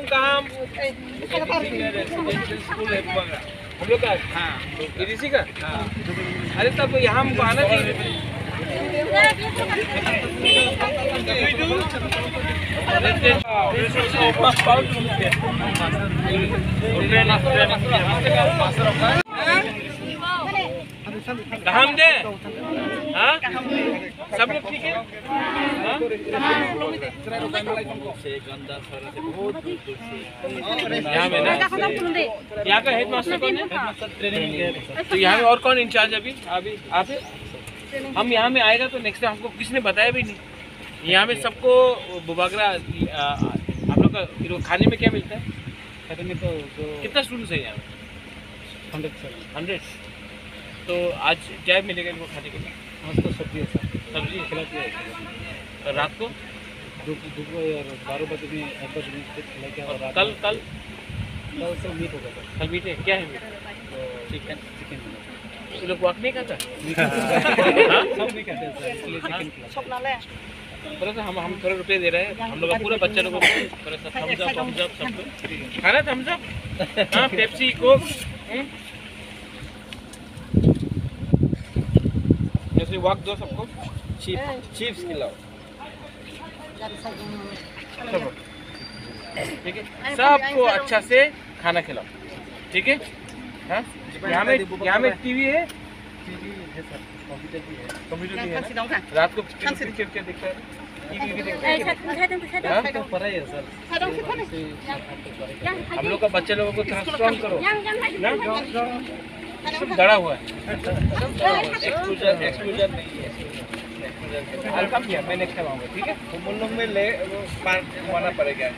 Kampung Kaham residential school है बगरा हम लोग का। हाँ इसी का। हाँ अरे तब यहाँ हमको आना चाहिए। हम दे हाँ सब लोग ठीक है। यहाँ का हेड मास्टर कौन है? तो यहाँ में और कौन इंचार्ज अभी अभी आप? हम यहाँ में आएगा तो नेक्स्ट टाइम हमको किसने बताया भी नहीं। यहाँ में सबको बुबागरा आप लोग का खाने में क्या मिलता है? खाने में तो कितना स्टूडेंट्स है यहाँ में? 100। तो आज क्या मिलेगा इनको खाने के लिए? आज तो सब्जी है सर। सब्जी खिलाती है। और रात को 12 बजे में 1 बजे में खिलाते हैं। कल सब मीट होगा सर। कल मीट है? क्या है मीट? चिकन। ये लोग वॉक नहीं करता? सब नहीं करते सर, इसलिए चिकन खिलाते हैं। थोड़ा सा हम थोड़े रुपए दे रहे हैं हम लोग पूरा बच्चा लोगों को थोड़ा सा थम्स अप सब लोग खाना थम्स अप। हाँ पेप्सी कोक जैसे वॉक दो सबको। चिप्स खिलाओ ठीक है। सबको अच्छा से खाना खिलाओ ठीक है। हाँ यहाँ में टीवी है। टीवी है सर, कंप्यूटर भी है। कंप्यूटर भी है ना? रात को क्या देखता है? टीवी भी देखता है। हम लोग का बच्चे लोगों को थोड़ा स्ट्रॉन्ग करो ना। सब गड़ा हुआ है। एक्सक्लूजन नहीं है। हल्का किया मैं नेक्स्ट टाइम आऊँगा ठीक है। उन लोग में ले पार होना पड़ेगा।